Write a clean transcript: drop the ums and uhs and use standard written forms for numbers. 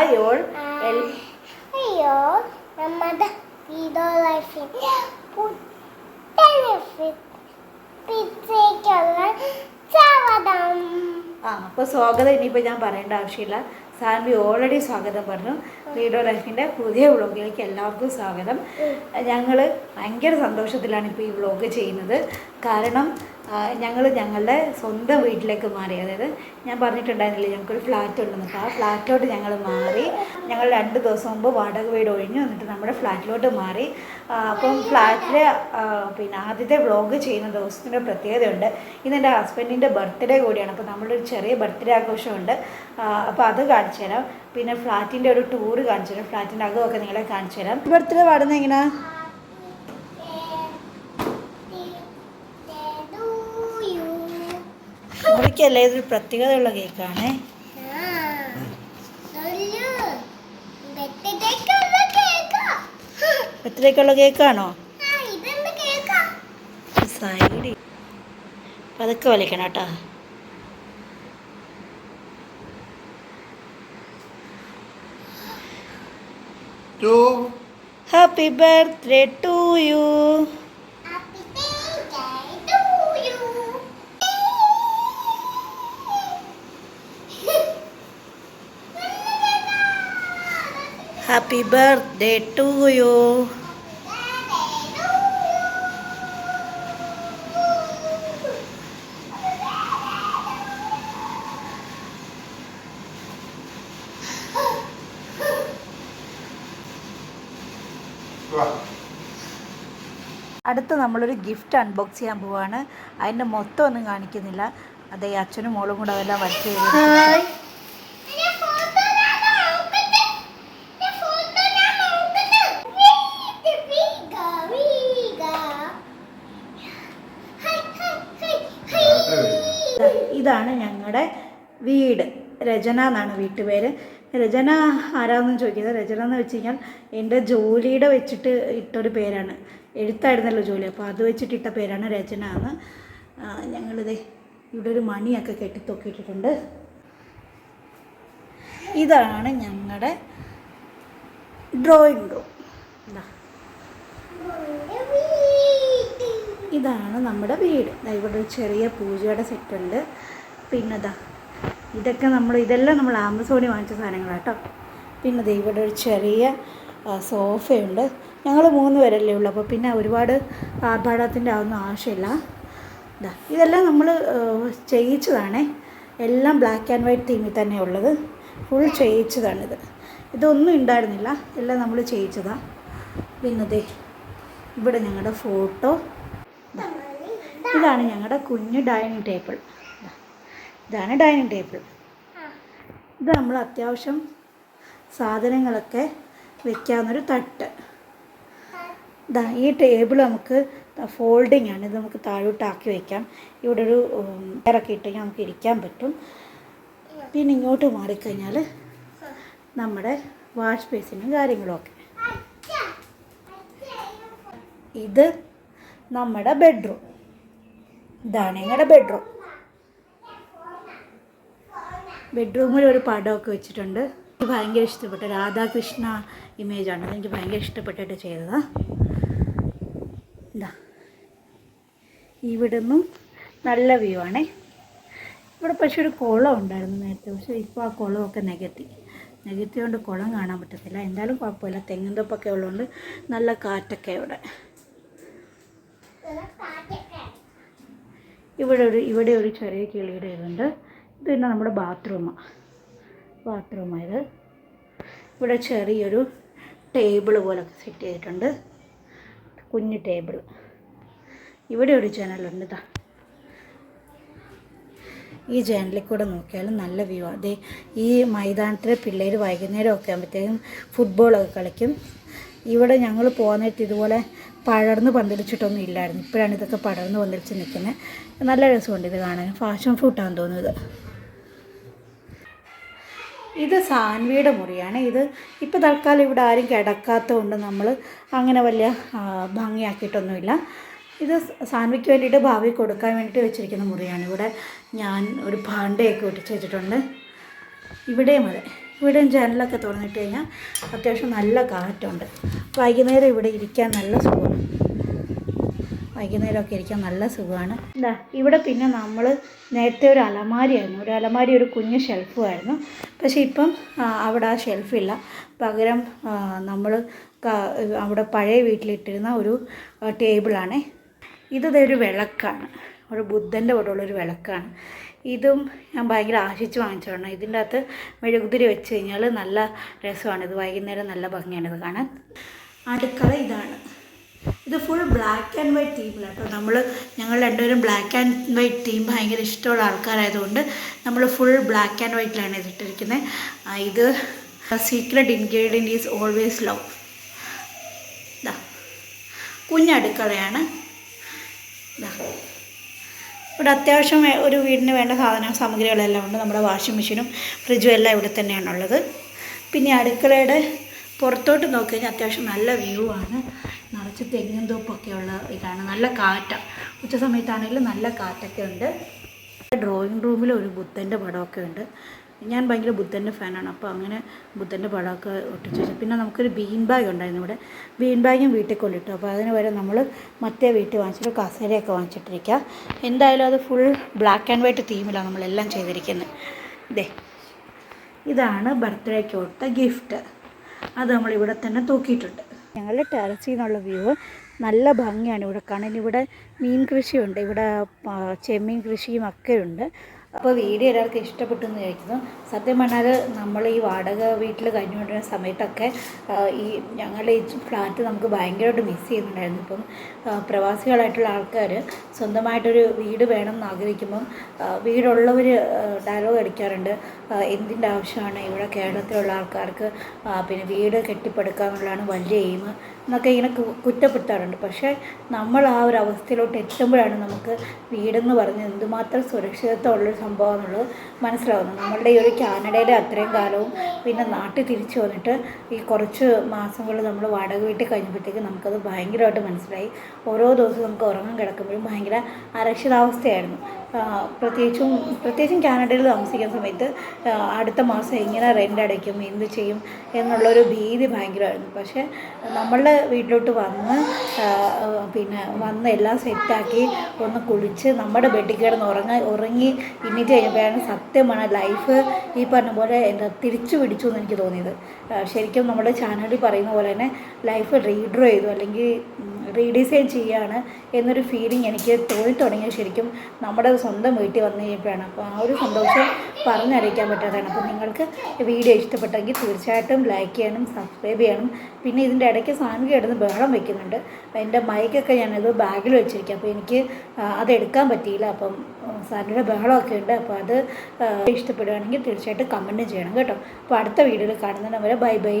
Hi all. അയ്യോ നമ്മുടെ video ലൈഫിൽ സ്വാഗതം. അപ്പോൾ സ്വാഗതം ഇനിയിപ്പോൾ ഞാൻ പറയേണ്ട ആവശ്യമില്ല. സാൻവി ഓൾറെഡി സ്വാഗതം പറഞ്ഞു. റീഡോ ലൈഫിൻ്റെ പുതിയ വ്ളോഗിലേക്ക് എല്ലാവർക്കും സ്വാഗതം. ഞങ്ങൾ ഭയങ്കര സന്തോഷത്തിലാണ് ഇപ്പോൾ ഈ വ്ളോഗ് ചെയ്യുന്നത്. കാരണം ഞങ്ങൾ ഞങ്ങളുടെ സ്വന്തം വീട്ടിലേക്ക് മാറി. അതായത് ഞാൻ പറഞ്ഞിട്ടുണ്ടായിരുന്നില്ലേ ഞങ്ങൾക്കൊരു ഫ്ലാറ്റ് ഉണ്ടെന്ന്. അപ്പോൾ ആ ഫ്ലാറ്റിലോട്ട് ഞങ്ങൾ മാറി. ഞങ്ങൾ 2 ദിവസം മുമ്പ് വാടക വീട് ഒഴിഞ്ഞു വന്നിട്ട് നമ്മുടെ ഫ്ലാറ്റിലോട്ട് മാറി. അപ്പം ഫ്ലാറ്റിൽ പിന്നെ ആദ്യത്തെ വ്ളോഗ് ചെയ്യുന്ന ദിവസത്തിൻ്റെ പ്രത്യേകതയുണ്ട്. ഇന്ന് എൻ്റെ ഹസ്ബൻഡിൻ്റെ ബർത്ത്ഡേ കൂടിയാണ്. അപ്പോൾ നമ്മളൊരു ചെറിയ ബർത്ത്ഡേ ആഘോഷമുണ്ട്. അപ്പോൾ അത് കാണിച്ചു തരാം. പിന്നെ ഫ്ലാറ്റിൻ്റെ ഒരു ടൂറ് കാണിച്ചു തരാം. ഫ്ലാറ്റിൻ്റെ അകമൊക്കെ നിങ്ങളെ കാണിച്ചു തരാം. ബർത്ത്ഡേ പാടുന്നത് എങ്ങനെയാണ്? മുറിക്കല്ലേ, ഇതൊരു പ്രത്യേകതയുള്ള കേക്കാണ്. ബർത്ത്ഡേക്കുള്ള കേക്കാണോ? സൈഡ് പതുക്കെ വലിക്കണം കേട്ടോ. Happy birthday to you. Happy birthday to you. അടുത്ത് നമ്മളൊരു ഗിഫ്റ്റ് അൺബോക്സ് ചെയ്യാൻ പോവാണ്. അതിൻ്റെ മൊത്തം ഒന്നും കാണിക്കുന്നില്ല. അതേ അച്ഛനും മോളും കൂടെ അതെല്ലാം വരച്ച് ഇതാണ് ഞങ്ങളുടെ വീട്. രചന എന്നാണ് വീട്ടുപേര്. രചന ആരാന്നും ചോദിക്കുന്നത്. രചന എന്ന് വെച്ച് കഴിഞ്ഞാൽ എൻ്റെ ജോലിയുടെ വെച്ചിട്ട് ഇട്ടൊരു പേരാണ്. എഴുത്തായിരുന്നല്ലോ ജോലി, അപ്പോൾ അത് വെച്ചിട്ടിട്ട പേരാണ് രചന എന്ന്. ഞങ്ങളിത് ഇവിടെ ഒരു മണിയൊക്കെ കെട്ടിത്തൊക്കിയിട്ടിട്ടുണ്ട്. ഇതാണ് ഞങ്ങളുടെ ഡ്രോയിങ് റൂം. ഇതാണ് നമ്മുടെ വീട്. ഇവിടെ ഒരു ചെറിയ പൂജയുടെ സെറ്റുണ്ട്. പിന്നെ ഇതെല്ലാം നമ്മൾ ആമസോണിൽ വാങ്ങിച്ച സാധനങ്ങളാട്ടോ. പിന്നെ ഇവിടെ ഒരു ചെറിയ സോഫയുണ്ട്. ഞങ്ങൾ 3 പേരല്ലേ ഉള്ളൂ, അപ്പോൾ പിന്നെ ഒരുപാട് ആർഭാടത്തിൻ്റെ ഒന്നും ആവശ്യമില്ല. ഇതെല്ലാം നമ്മൾ ചെയ്യിച്ചതാണേ. എല്ലാം ബ്ലാക്ക് ആൻഡ് വൈറ്റ് തീമിൽ തന്നെ ഉള്ളത്. ഫുൾ ചെയ്യിച്ചതാണിത്. ഇതൊന്നും ഉണ്ടായിരുന്നില്ല, എല്ലാം നമ്മൾ ചെയ്യിച്ചതാണ്. പിന്നെ ഇവിടെ ഞങ്ങളുടെ ഫോട്ടോ. ഇതാണ് ഞങ്ങളുടെ കുഞ്ഞ് ഡൈനിങ് ടേബിൾ. ഇതാണ് ഡൈനിങ് ടേബിൾ. ഇത് നമ്മൾ അത്യാവശ്യം സാധനങ്ങളൊക്കെ വെക്കാവുന്നൊരു തട്ട്. ഈ ടേബിൾ നമുക്ക് ഫോൾഡിങ് ആണ്. ഇത് നമുക്ക് താഴോട്ടാക്കി വയ്ക്കാം. ഇവിടെ ഒരു ചെയറൊക്കെ ഇട്ട് നമുക്ക് ഇരിക്കാൻ പറ്റും. പിന്നെ ഇങ്ങോട്ട് മാറിക്കഴിഞ്ഞാൽ നമ്മുടെ വാഷ് ബേസിനും കാര്യങ്ങളുമൊക്കെ. ഇത് നമ്മുടെ ബെഡ്റൂം. ഇതാണ് ഞങ്ങളുടെ ബെഡ്റൂം. ബെഡ്റൂമിൽ ഒരു പടമൊക്കെ വെച്ചിട്ടുണ്ട്. എനിക്ക് ഭയങ്കര ഇഷ്ടപ്പെട്ട രാധാകൃഷ്ണ ഇമേജാണ്. എനിക്ക് ഭയങ്കര ഇഷ്ടപ്പെട്ടിട്ട് ചെയ്തതാണ്. ഇവിടെ നിന്നും നല്ല വ്യൂ ആണേ. ഇവിടെ പക്ഷേ ഒരു കുളം ഉണ്ടായിരുന്നു നേരത്തെ, പക്ഷേ ഇപ്പോൾ ആ കുളമൊക്കെ നെഗറ്റീവുകൊണ്ട് കുളം കാണാൻ പറ്റത്തില്ല. എന്തായാലും കുഴപ്പമില്ല, തെങ്ങിൻ തൊപ്പൊക്കെ ഉള്ളതുകൊണ്ട് നല്ല കാറ്റൊക്കെ ഇവിടെ. ഇവിടെ ഒരു ചെറിയ കിളിയുടെ ഇതുണ്ട്. ഇത് പിന്നെ നമ്മുടെ ബാത്റൂമായത്. ഇവിടെ ചെറിയൊരു ടേബിൾ പോലൊക്കെ സെറ്റ് ചെയ്തിട്ടുണ്ട്. കുഞ്ഞു ടേബിൾ. ഇവിടെ ഒരു ജനലുണ്ട്. ഈ ജനലിൽ കൂടെ നോക്കിയാലും നല്ല വ്യൂ. അതെ, ഈ മൈതാനത്തിലെ പിള്ളേർ വൈകുന്നേരമൊക്കെ ആകുമ്പോഴത്തേക്കും ഫുട്ബോളൊക്കെ കളിക്കും. ഇവിടെ ഞങ്ങൾ പോകുന്നിട്ട് ഇതുപോലെ പടർന്ന് പന്തലിച്ചിട്ടൊന്നും ഇല്ലായിരുന്നു. ഇപ്പോഴാണ് ഇതൊക്കെ പടർന്ന് പന്തലിച്ച് നിൽക്കുന്നത്. നല്ല രസമുണ്ട് ഇത് കാണാൻ. ഫാഷൻ ഫ്രൂട്ടാണെന്ന് തോന്നുന്നത്. ഇത് സാൻവിയുടെ മുറിയാണ്. ഇത് ഇപ്പോൾ തൽക്കാലം ഇവിടെ ആരും കിടക്കാത്തതുകൊണ്ട് നമ്മൾ അങ്ങനെ വലിയ ഭംഗിയാക്കിയിട്ടൊന്നുമില്ല. ഇത് സാൻവിക്ക് വേണ്ടിയിട്ട് ഭാവി കൊടുക്കാൻ വേണ്ടിയിട്ട് വെച്ചിരിക്കുന്ന മുറിയാണ്. ഇവിടെ ഞാൻ ഒരു ഭാണ്ടയൊക്കെ ഒട്ടിച്ച് വെച്ചിട്ടുണ്ട്. ഇവിടെയും അതെ, ഇവിടെ ജനലൊക്കെ തുറന്നിട്ട് കഴിഞ്ഞാൽ അത്യാവശ്യം നല്ല കാറ്റുണ്ട്. വൈകുന്നേരം ഇവിടെ ഇരിക്കാൻ നല്ല സുഖമാണ്. വൈകുന്നേരമൊക്കെ ഇരിക്കാൻ നല്ല സുഖമാണ്. എന്താ ഇവിടെ പിന്നെ നമ്മൾ നേരത്തെ ഒരു അലമാരി ഒരു കുഞ്ഞ് ഷെൽഫുമായിരുന്നു. പക്ഷേ ഇപ്പം അവിടെ ആ ഷെൽഫില്ല. പകരം നമ്മൾ അവിടെ പഴയ വീട്ടിലിട്ടിരുന്ന ഒരു ടേബിളാണ്. ഇതൊരു വിളക്കാണ്, ഒരു ബുദ്ധൻ്റെ കൂടെയുള്ളൊരു വിളക്കാണ്. ഇതും ഞാൻ ഭയങ്കര ആശിച്ച് വാങ്ങിച്ചതാണ്. ഇതിൻ്റെ അകത്ത് മെഴുകുതിരി വെച്ച് കഴിഞ്ഞാൽ നല്ല രസമാണ്. ഇത് വൈകുന്നേരം നല്ല ഭംഗിയാണ് ഇത് കാണാൻ. അടുക്കള ഇതാണ്. ഇത് ഫുൾ ബ്ലാക്ക് ആൻഡ് വൈറ്റ് തീമിലാണ് കേട്ടോ. ഞങ്ങൾ രണ്ടുപേരും ബ്ലാക്ക് ആൻഡ് വൈറ്റ് തീം ഭയങ്കര ഇഷ്ടമുള്ള ആൾക്കാരായതുകൊണ്ട് നമ്മൾ ഫുൾ ബ്ലാക്ക് ആൻഡ് വൈറ്റിലാണ് ഇതിട്ടിരിക്കുന്നത്. ഇത് secret ingredient is always love. ഇതാ കുഞ്ഞടുക്കളയാണ്. ഇതാ ഇവിടെ അത്യാവശ്യം ഒരു വീടിന് വേണ്ട സാമഗ്രികളെല്ലാം ഉണ്ട്. നമ്മുടെ വാഷിംഗ് മെഷീനും ഫ്രിഡ്ജും എല്ലാം ഇവിടെ തന്നെയാണുള്ളത്. പിന്നെ അടുക്കളയുടെ പുറത്തോട്ട് നോക്കി കഴിഞ്ഞാൽ അത്യാവശ്യം നല്ല വ്യൂ ആണ്. നിറച്ച് തെങ്ങും തോപ്പൊക്കെ ഉള്ള ഇതാണ്. നല്ല കാറ്റാണ്. ഉച്ച സമയത്താണെങ്കിലും നല്ല കാറ്റൊക്കെ ഉണ്ട്. ഡ്രോയിങ് റൂമിൽ ഒരു ബുദ്ധൻ്റെ പടമൊക്കെ ഉണ്ട്. ഞാൻ ഭയങ്കര ബുദ്ധൻ്റെ ഫാനാണ്. അപ്പോൾ അങ്ങനെ ബുദ്ധൻ്റെ പടമൊക്കെ ഒട്ടിച്ച് വെച്ചു. പിന്നെ നമുക്കൊരു ബീൻ ബാഗ് ഉണ്ടായിരുന്നു ഇവിടെ. ബീൻ ബാഗും വീട്ടിൽ കൊണ്ടിട്ടു. അപ്പോൾ അതിന് വരെ നമ്മൾ മറ്റേ വീട്ടിൽ വാങ്ങിച്ചിട്ട് കസേരയൊക്കെ വാങ്ങിച്ചിട്ടിരിക്കുക. എന്തായാലും അത് ഫുൾ ബ്ലാക്ക് ആൻഡ് വൈറ്റ് തീമിലാണ് നമ്മളെല്ലാം ചെയ്തിരിക്കുന്നത്. ഇതാണ് ബർത്ത്ഡേക്ക് കൊടുത്ത ഗിഫ്റ്റ്. അത് നമ്മളിവിടെ തന്നെ തൂക്കിയിട്ടുണ്ട്. ഞങ്ങളുടെ ടെറസിൽ നിന്നുള്ള വ്യൂ നല്ല ഭംഗിയാണ് ഇവിടെ കാണാൻ. ഇവിടെ മീൻ കൃഷിയുണ്ട്, ഇവിടെ ചെമ്മീൻ കൃഷിയും ഒക്കെ ഉണ്ട്. അപ്പോൾ വീഡിയോ എല്ലാവർക്കും ഇഷ്ടപ്പെട്ടു എന്ന് ചോദിക്കുന്നു. സത്യം പറഞ്ഞാൽ നമ്മൾ ഈ വാടക വീട്ടിൽ കഴിഞ്ഞുകൊണ്ടിരുന്ന സമയത്തൊക്കെ ഞങ്ങളുടെ ഈ ഫ്ലാറ്റ് നമുക്ക് ഭയങ്കരമായിട്ട് മിസ് ചെയ്യുന്നുണ്ടായിരുന്നു. ഇപ്പം പ്രവാസികളായിട്ടുള്ള ആൾക്കാർ സ്വന്തമായിട്ടൊരു വീട് വേണം എന്ന് ആഗ്രഹിക്കുമ്പം വീടുള്ളവർ ഡയലോഗ് അടിക്കാറുണ്ട്, എന്തിൻ്റെ ആവശ്യമാണ് ഇവിടെ കേരളത്തിലുള്ള ആൾക്കാർക്ക് പിന്നെ വീട് കെട്ടിപ്പടുക്കുക എന്നുള്ളതാണ് വലിയ എയിം എന്നൊക്കെ ഇങ്ങനെ കുറ്റപ്പെടുത്താറുണ്ട്. പക്ഷേ നമ്മൾ ആ ഒരു അവസ്ഥയിലോട്ട് എത്തുമ്പോഴാണ് നമുക്ക് വീടെന്ന് പറഞ്ഞ് എന്തുമാത്രം സുരക്ഷിതത്വമുള്ളൊരു സംഭവം എന്നുള്ളത് മനസ്സിലാവുന്നത്. നമ്മളുടെ ഈ ഒരു കാനഡയിലെ അത്രയും കാലവും പിന്നെ നാട്ടിൽ തിരിച്ചു വന്നിട്ട് ഈ കുറച്ച് മാസങ്ങൾ നമ്മൾ വാടക വീട്ടിൽ കഴിഞ്ഞപ്പോഴത്തേക്ക് നമുക്കത് ഭയങ്കരമായിട്ട് മനസ്സിലായി. ഓരോ ദിവസവും നമുക്ക് ഉറങ്ങാൻ കിടക്കുമ്പോഴും ഭയങ്കര അരക്ഷിതാവസ്ഥയായിരുന്നു. പ്രത്യേകിച്ചും കാനഡയിൽ താമസിക്കുന്ന സമയത്ത് അടുത്ത മാസം എങ്ങനെ റെൻ്റ് അടയ്ക്കും, എന്ത് ചെയ്യും എന്നുള്ളൊരു ഭീതി ഭയങ്കരമായിരുന്നു. പക്ഷേ നമ്മളുടെ വീട്ടിലോട്ട് വന്ന് എല്ലാം സെറ്റാക്കി ഒന്ന് കുളിച്ച് നമ്മുടെ ബെഡിൽ കിടന്ന് ഉറങ്ങി ഇന്നിട്ട് കഴിഞ്ഞപ്പോഴാണ് സത്യമാണ് ലൈഫ് ഈ പറഞ്ഞ പോലെ തിരിച്ചു പിടിച്ചു എന്ന് എനിക്ക് തോന്നിയത്. ശരിക്കും നമ്മുടെ ചാനലിൽ പറയുന്ന പോലെ തന്നെ ലൈഫ് റീഡ്രോ ചെയ്തു അല്ലെങ്കിൽ റീഡിസൈൻ ചെയ്യുകയാണ് എന്നൊരു ഫീലിംഗ് എനിക്ക് തുടങ്ങിയത് ശരിക്കും നമ്മുടെ സ്വന്തം വീട്ടിൽ വന്നു കഴിഞ്ഞപ്പോഴാണ്. അപ്പോൾ ആ ഒരു സന്തോഷം പറഞ്ഞറിയിക്കാൻ പറ്റാത്തതാണ്. അപ്പോൾ നിങ്ങൾക്ക് വീഡിയോ ഇഷ്ടപ്പെട്ടെങ്കിൽ തീർച്ചയായിട്ടും ലൈക്ക് ചെയ്യണം, സബ്സ്ക്രൈബ് ചെയ്യണം. പിന്നെ ഇതിൻ്റെ ഇടയ്ക്ക് സാൻവി കിടന്ന് ബഹളം വയ്ക്കുന്നുണ്ട്. എൻ്റെ മൈക്കൊക്കെ ഞാനത് ബാഗിൽ വെച്ചിരിക്കുക, അപ്പോൾ എനിക്ക് അതെടുക്കാൻ പറ്റിയില്ല. അപ്പം സാൻവിയുടെ ബഹളമൊക്കെ ഉണ്ട്. അപ്പോൾ അത് ഇഷ്ടപ്പെടുകയാണെങ്കിൽ തീർച്ചയായിട്ടും കമൻറ്റ് ചെയ്യണം കേട്ടോ. അപ്പോൾ അടുത്ത വീഡിയോയിൽ കാണുന്നതിന് വരെ ബൈ ബൈ.